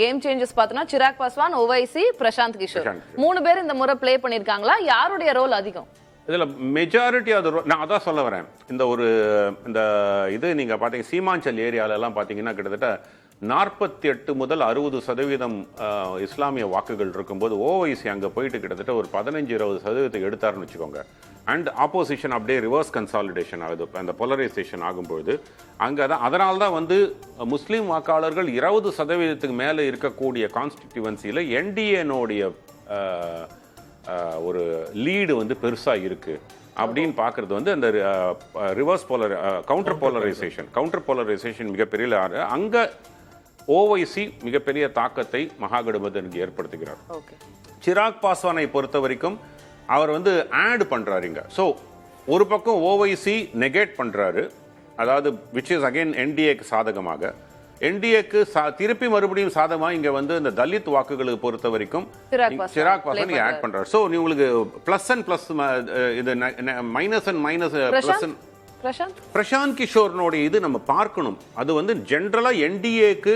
Game changes பார்த்தோம்னா சிராக் பாஸ்வான், ஓவைசி, பிரசாந்த் கிஷோர் 3 பேர் இந்த முறை ப்ளே பண்ணிருக்காங்களா? யாருடைய ரோல் அதிகம் இதுல? மெஜாரிட்டி அது நான் அதான் சொல்ல வரேன். இந்த இது நீங்க பாத்தீங்க சீமாஞ்சல் ஏரியால எல்லாம் பாத்தீங்கன்னா கிட்டத்தட்ட 48 முதல் 60% இஸ்லாமிய வாக்குகள் இருக்கும்போது ஓவைசி அங்கே போயிட்டு கிட்டத்தட்ட ஒரு 15-20% எடுத்தாருன்னு வச்சுக்கோங்க. அண்ட் ஆப்போசிஷன் அப்படியே ரிவர்ஸ் கன்சாலிடேஷன் ஆகுது. அந்த போலரைசேஷன் ஆகும்போது அங்கே தான் அதனால தான் வந்து முஸ்லீம் வாக்காளர்கள் 20% மேலே இருக்கக்கூடிய கான்ஸ்டிடியூவன்சியில் என்டிஏனுடைய ஒரு லீடு வந்து பெருசாக இருக்குது அப்படின்னு பார்க்குறது வந்து அந்த ரிவர்ஸ் கவுண்டர் போலரைசேஷன் மிகப்பெரிய அங்கே ஓவைசி மிகப்பெரிய தாக்கத்தை மகாகடபந்தனுக்கு ஏற்படுத்துகிறார். சிராக் பாஸ்வானை பொறுத்த வரைக்கும் அவர் வந்து ஆட் பண்றாருங்க. ஸோ ஒரு பக்கம் ஓவைசி நெகேட் பண்றாரு, அதாவது விச் இஸ் அகைன் என்டிஏக்கு சாதகமாக. என்டிஏக்கு திருப்பி மறுபடியும் சாதகமாக இங்க வந்து இந்த தலித் வாக்குகளுக்கு பொறுத்த வரைக்கும் சிராக் பாஸ்வான் ஆட் பண்றாரு. ஸோ நீ உங்களுக்கு பிளஸ் அண்ட் பிளஸ் இது minus and minus plus Prashant கிஷோர்னுடைய இது நம்ம பார்க்கணும். அது வந்து ஜென்ரலா என்டிஏக்கு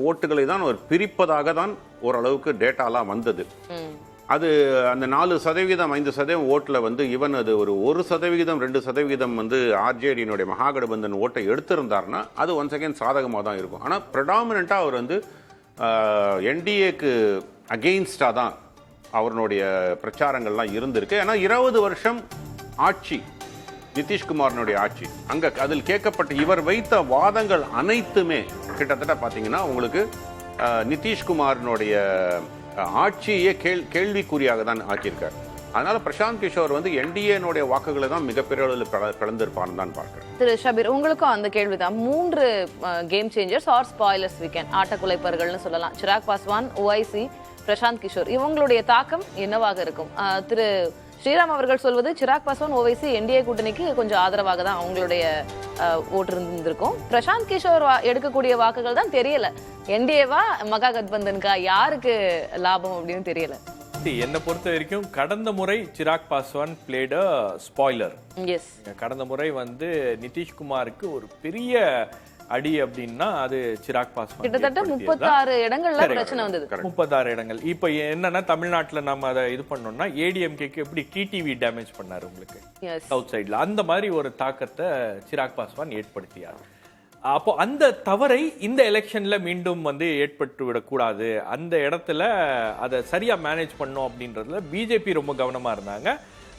ஓட்டுகளை தான் அவர் பிரிப்பதாக தான் ஓரளவுக்கு டேட்டாலாம் வந்தது. அது அந்த 4% 5% ஓட்டில் வந்து ஈவன் அது ஒரு 1% 2% வந்து ஆர்ஜேடியினுடைய மகாகடபந்தன் ஓட்டை எடுத்திருந்தாருன்னா அது ஒன்ஸ் அகேன் சாதகமாக தான் இருக்கும். ஆனால் ப்ரெடாமினண்ட்டாக அவர் வந்து என்டிஏக்கு அகெயின்ஸ்டாக தான் அவருடைய பிரச்சாரங்கள்லாம் இருந்திருக்கு. ஏன்னா 20 வருஷம் ஆட்சி, நிதிஷ்குமாரனுடைய ஆட்சி, அங்க அதில் கேட்கப்பட்ட இவர் வைத்த வாதங்கள் அனைத்துமே கிட்டத்தட்ட பார்த்தீங்கன்னா உங்களுக்கு நிதிஷ்குமாரனுடைய ஆட்சியே கேள்விக்குறியாக தான் ஆக்கியிருக்கார். அதனால பிரசாந்த் கிஷோர் வந்து என்டிஏனுடைய வாக்குகளை தான் மிகப்பெரிய அளவில் பிளந்திருப்பான்னு தான் பார்க்கிறேன். திரு ஷபீர், உங்களுக்கும் அந்த கேள்விதான். 3 game changers or spoilers weekend ஆட்டக்குலைப்பர்கள்னு சொல்லலாம். சிராக் பாஸ்வான், ஓவைசி, பிரசாந்த் கிஷோர் இவங்களுடைய தாக்கம் என்னவாக இருக்கும்? திரு ஸ்ரீராம் அவர்கள் சொல்வது சிராக் பாஸ்வான், ஓவைசி என்டிஏ கூட்டணிக்கு கொஞ்சம் ஆதரவாக தான் அவங்களுடைய ஓட்டு இருந்திருக்கும். பிரசாந்த் கிஷோர் எடுக்கக்கூடிய வாக்குகள் தான் தெரியல. என்டிஏவா மகா கத்பந்தனுக்கா யாருக்கு லாபம் அப்படின்னு தெரியல. என்னை பொறுத்த வரைக்கும் கடந்த முறை Chirag Paswan played spoiler. Yes, கடந்த முறை வந்து நிதிஷ்குமாருக்கு ஒரு பெரிய அடி அப்படின்னா அது சிராக் பாஸ்வான். கிட்டத்தட்ட 36 இடங்கள்ல பிரச்சனை வந்தது. 36 இடங்கள். இப்ப என்னன்னா தமிழ்நாட்டுல நம்ம அதை இது பண்ணோம்னா ஏடிஎம்கேக்கு எப்படி டிடிவி டேமேஜ் பண்ணாரு உங்களுக்கு சவுத் சைட்ல, அந்த மாதிரி ஒரு தாக்கத்தை சிராக் பாஸ்வான் ஏற்படுத்தியார். அப்போ அந்த தவறை இந்த எலெக்ஷன்ல மீண்டும் வந்து ஏற்பட்டு விடக்கூடாது, அந்த இடத்துல அதை சரியா மேனேஜ் பண்ணும் அப்படின்றதுல பிஜேபி ரொம்ப கவனமா இருந்தாங்க.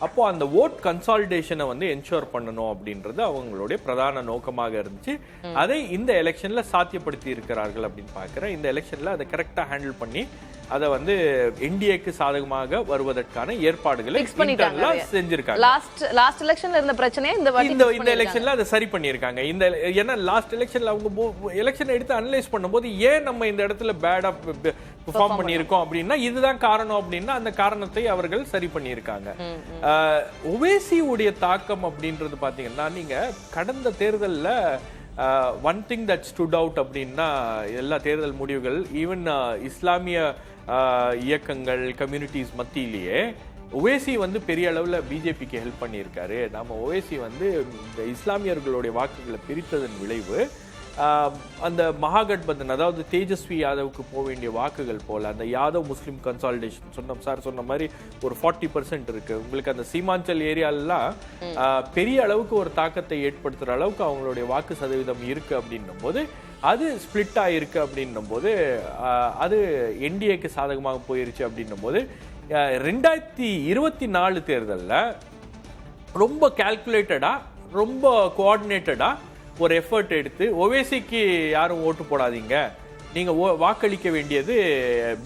அப்போ அந்த ஓட் கன்சாலிடேஷனை வந்து என்ஷோர் பண்ணணும் அப்படின்றது அவங்களுடைய பிரதான நோக்கமாக இருந்துச்சு. அதை இந்த எலெக்ஷன்ல சாத்தியப்படுத்தி இருக்கிறார்கள் அப்படின்னு பார்க்கிறேன். இந்த எலெக்ஷன்ல அதை கரெக்டா ஹேண்டில் பண்ணி அதை வந்து என்டிஏக்கு சாதகமாக வருவதற்கான ஏற்பாடுகளை செஞ்சிருக்காங்க. லாஸ்ட் எலெக்ஷன்ல இருந்த பிரச்சனையை இந்த எலெக்ஷன்ல அதை சரி பண்ணியிருக்காங்க. இந்த ஏன்னா லாஸ்ட் எலெக்ஷன்ல அவங்க எலெக்ஷன் எடுத்து அனலைஸ் பண்ணும்போது ஏன் நம்ம இந்த இடத்துல பேடா பெர்ஃபார்ம் பண்ணியிருக்கோம் அப்படின்னா இதுதான் காரணம் அப்படின்னா அந்த காரணத்தை அவர்கள் சரி பண்ணியிருக்காங்க. ஓவைசி உடைய தாக்கம் அப்படின்றது பாத்தீங்கன்னா நீங்க கடந்த தேர்தலில் one thing that stood out அப்படின்னா எல்லா தேர்தல் முடிவுகள் ஈவன் இஸ்லாமிய இயக்கங்கள் கம்யூனிட்டிஸ் மத்தியிலேயே ஓவைசி வந்து பெரிய அளவில் பிஜேபிக்கு ஹெல்ப் பண்ணியிருக்காரு. நம்ம ஓவைசி வந்து இந்த இஸ்லாமியர்களுடைய வாக்குகளை பிரித்ததன் விளைவு அந்த மகாகட்பந்தன் அதாவது தேஜஸ்வி யாதவுக்கு போக வேண்டிய வாக்குகள் போல அந்த யாதவ் முஸ்லீம் கன்சாலிடேஷன் சொன்ன மாதிரி ஒரு 40% இருக்கு. உங்களுக்கு அந்த சீமாஞ்சல் ஏரியாலாம் பெரிய அளவுக்கு ஒரு தாக்கத்தை ஏற்படுத்துற அளவுக்கு அவங்களுடைய வாக்கு சதவீதம் இருக்கு அப்படின்னும் போது அது ஸ்பிளிட் ஆயிருக்கு அப்படின்னும் போது அது என்டிஏக்கு சாதகமாக போயிருச்சு அப்படின்னும் போது 2024 தேர்தலில் ரொம்ப கால்குலேட்டடா ரொம்ப கோஆர்டினேட்டடா ஒரு எஃபர்ட் எடுத்து ஓவைசிக்கு யாரும் ஓட்டு போடாதீங்க, நீங்க வாக்களிக்க வேண்டியது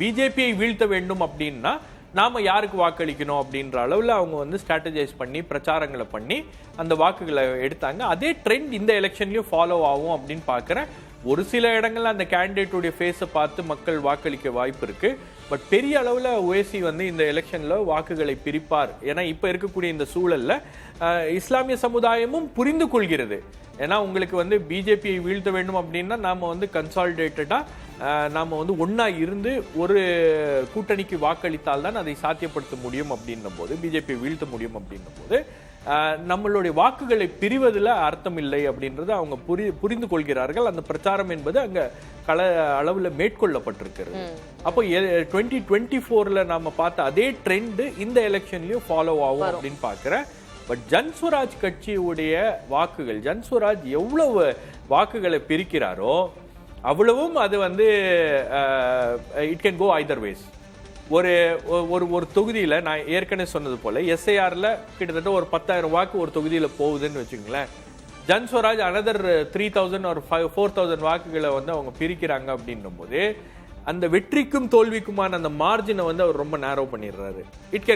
பிஜேபியை வீழ்த்த வேண்டும் அப்படின்னா நாம யாருக்கு வாக்களிக்கணும் அப்படின்ற அளவில் அவங்க வந்து ஸ்ட்ராட்டஜைஸ் பண்ணி பிரச்சாரங்களை பண்ணி அந்த வாக்குகளை எடுத்தாங்க. அதே ட்ரெண்ட் இந்த எலெக்ஷன்லயும் ஃபாலோ ஆகும் அப்படின்னு பார்க்குறேன். ஒரு சில இடங்கள்ல அந்த கேண்டிடேட்டுடைய ஃபேஸை பார்த்து மக்கள் வாக்களிக்க வாய்ப்பு இருக்கு. பட் பெரிய அளவில் ஓவைசி வந்து இந்த எலெக்ஷன்ல வாக்குகளை பிரிப்பார். ஏன்னா இப்ப இருக்கக்கூடிய இந்த சூழல்ல இஸ்லாமிய சமுதாயமும் புரிந்து கொள்கிறது. ஏன்னா உங்களுக்கு வந்து பிஜேபியை வீழ்த்த வேண்டும் அப்படின்னா நாம வந்து கன்சாலிடேட்டடா நாம வந்து ஒன்னா இருந்து ஒரு கூட்டணிக்கு வாக்களித்தால் தான் அதை சாத்தியப்படுத்த முடியும் அப்படின்னும் போது பிஜேபியை வீழ்த்த முடியும் அப்படின்னும் போது நம்மளுடைய வாக்குகளை பிரிவதில் அர்த்தம் இல்லை அப்படின்றது அவங்க புரிந்து கொள்கிறார்கள். அந்த பிரச்சாரம் என்பது அங்க கள அளவுல மேற்கொள்ளப்பட்டிருக்கிறது. அப்போ 2024ல நாம பார்த்த அதே ட்ரெண்ட் இந்த எலெக்ஷன்லயும் ஃபாலோ ஆகும் அப்படின்னு பாக்குறேன். பட் ஜன்ஸ்வராஜ் கட்சியுடைய வாக்குகள், ஜன்ஸ்வராஜ் எவ்வளவு வாக்குகளை பிரிக்கிறாரோ அவ்வளவும் அது வந்து it can go either ways. ஒரு தொகுதியில நான் ஏற்கனவே சொன்னது போல எஸ்ஐஆர்ல கிட்டத்தட்ட ஒரு 10,000 வாக்கு ஒரு தொகுதியில போகுதுன்னு வச்சுங்களேன். ஜன்ஸ்வராஜ் அனதர் 3,000 ஒரு 4,000 வாக்குகளை வந்து அவங்க பிரிக்கிறாங்க அப்படின்னும் போது அந்த வெற்றிக்கும் தோல்விக்குமான அந்த மார்ஜினை வந்து அவர் ரொம்ப நேரோ பண்ணிடுறாரு. It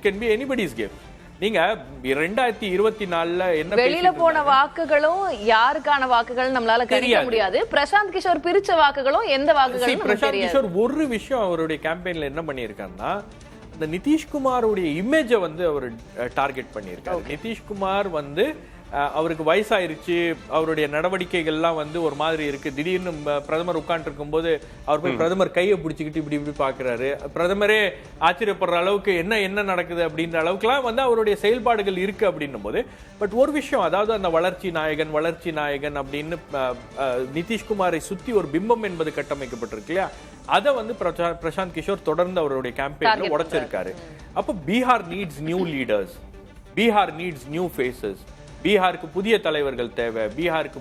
can be anybody's game. நீங்க 2024ல என்ன வெளியில போன வாக்குகளும் யாருக்கான வாக்குகள் நம்மளால கணிக்க முடியாது. பிரசாந்த் கிஷோர் பிரிச்ச வாக்குகளும் எந்த வாக்குகளும் பிரசாந்த் கிஷோர் ஒரு விஷயம் அவருடைய கேம்பெயின்ல என்ன பண்ணியிருக்காருன்னா, இந்த நிதிஷ்குமாருடைய இமேஜை வந்து அவர் டார்கெட் பண்ணியிருக்காரு. நிதிஷ்குமார் வந்து அவருக்கு வயசாயிருச்சு, அவருடைய நடவடிக்கைகள்லாம் வந்து ஒரு மாதிரி இருக்கு. திடீர்னு பிரதமர் உட்கார்ந்து இருக்கும் போது அவர் போய் பிரதமர் கையை பிடிச்சிக்கிட்டு இப்படி பாக்குறாரு. பிரதமரே ஆச்சரியப்படுற அளவுக்கு என்ன நடக்குது அப்படின்ற அளவுக்குலாம் வந்து அவருடைய செயல்பாடுகள் இருக்கு அப்படின்னும் போது, பட் ஒரு விஷயம், அதாவது அந்த வளர்ச்சி நாயகன் அப்படின்னு நிதிஷ்குமாரை சுத்தி ஒரு பிம்பம் என்பது கட்டமைக்கப்பட்டிருக்கு இல்லையா, அதை வந்து பிரசாந்த் கிஷோர் தொடர்ந்து அவருடைய கேம்பெயின்ல உடைச்சிருக்காரு. அப்போ Bihar needs new leaders, Bihar needs new faces. பீகாருக்கு புதிய தலைவர்கள் தேவை, பீகாருக்கு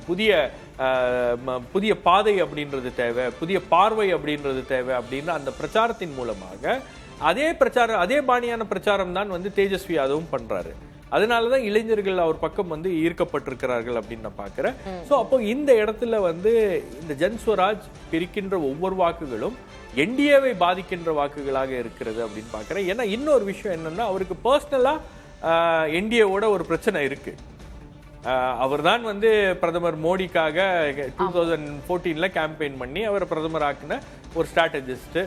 புதிய பாதை அப்படின்றது தேவை, புதிய பார்வை அப்படின்றது தேவை அப்படின்னு அந்த பிரச்சாரத்தின் மூலமாக அதே பாணியான பிரச்சாரம் தான் வந்து தேஜஸ்வி யாதவும் பண்றாரு. அதனாலதான் இளைஞர்கள் அவர் பக்கம் வந்து ஈர்க்கப்பட்டிருக்கிறார்கள் அப்படின்னு நான் பாக்குறேன். சோ அப்போ இந்த இடத்துல வந்து இந்த ஜன்ஸ்வராஜ் பிரிக்கின்ற ஒவ்வொரு வாக்குகளும் என்டிஏவை பாதிக்கின்ற வாக்குகளாக இருக்கிறது அப்படின்னு பாக்குறேன். ஏன்னா இன்னொரு விஷயம் என்னன்னா, அவருக்கு பர்சனலா என்டிஏவோட ஒரு பிரச்சனை இருக்கு. அவர் தான் வந்து பிரதமர் மோடிக்காக 2014ல கேம்பெயின் பண்ணி அவரை பிரதமர் ஆக்குன ஒரு ஸ்ட்ராட்டஜிஸ்ட்.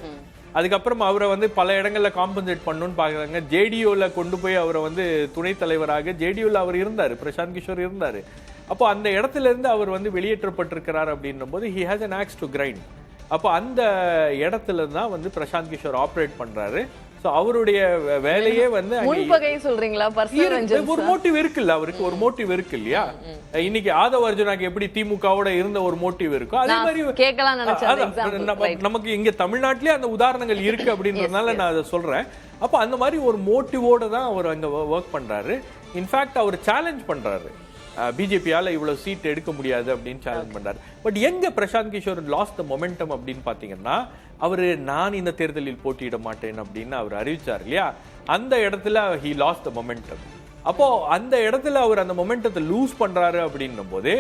அதுக்கப்புறம் அவரை வந்து பல இடங்கள்ல காம்பன்சேட் பண்ணணும்னு பாக்குறாங்க. ஜேடியூல கொண்டு போய் அவரை வந்து துணைத் தலைவராக ஜேடியூல அவர் இருந்தாரு, பிரசாந்த் கிஷோர் இருந்தாரு. அப்போ அந்த இடத்துல இருந்து அவர் வந்து வெளியேற்றப்பட்டிருக்கிறார் அப்படின்னும் போது he has an axe to grind. அப்போ அந்த இடத்துல தான் வந்து பிரசாந்த் கிஷோர் ஆப்ரேட் பண்றாரு. அவருடைய வேலையே வந்து சொல்றீங்களா, ஒரு மோட்டிவ் இருக்குல்ல, அவருக்கு ஒரு மோட்டிவ் இருக்கு இல்லையா. இன்னைக்கு ஆதவ் அர்ஜுனாக்கு எப்படி திமுகவோட இருந்த ஒரு மோட்டிவ் இருக்கும், அதே மாதிரி நமக்கு இங்க தமிழ்நாட்டிலேயே அந்த உதாரணங்கள் இருக்கு அப்படின்றதுனால நான் அதை சொல்றேன். அப்ப அந்த மாதிரி ஒரு மோட்டிவோட தான் அவர் அங்க ஒர்க் பண்றாரு. இன்ஃபேக்ட் அவர் சேலஞ்ச் பண்றாரு, பிஜேபியால இவ்வளவு சீட் எடுக்க முடியாது அப்படின்னு சேலஞ்ச் பண்றாரு. பட் எங்க Prashant Kishor lost the momentum அப்படின்னு பாத்தீங்கன்னா, அவரு நான் இந்த தேர்தலில் போட்டியிட மாட்டேன் அப்படின்னு அவர் அறிவிச்சார் இல்லையா, அந்த இடத்துல he lost the momentum. அப்போ அந்த இடத்துல அவர் அந்த மொமெண்டத்தை லூஸ் பண்றாரு அப்படின்னும் போது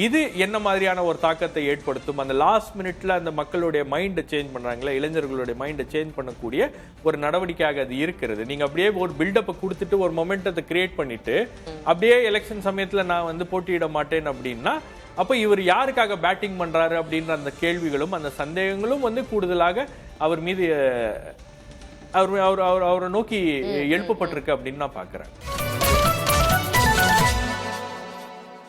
இது என்ன மாதிரியான ஒரு தாக்கத்தை ஏற்படுத்தும்? அந்த லாஸ்ட் மினிட்ல அந்த மக்களுடைய மைண்டை சேஞ்ச் பண்றாங்களா, இளைஞர்களுடைய மைண்டை சேஞ்ச் பண்ணக்கூடிய ஒரு நடவடிக்கையாக அது இருக்கிறது. நீங்க அப்படியே ஒரு பில்டப்பை கொடுத்துட்டு ஒரு மொமெண்டத்தை கிரியேட் பண்ணிட்டு அப்படியே எலெக்ஷன் சமயத்துல நான் வந்து போட்டியிட மாட்டேன் அப்படின்னா, அப்ப இவர் யாருக்காக பேட்டிங் பண்றாரு அப்படின்ற அந்த கேள்விகளும் அந்த சந்தேகங்களும் வந்து கூடுதலாக அவர் மீது அவரை நோக்கி எழுப்பப்பட்டிருக்கு அப்படின்னு நான் பாக்குறேன்.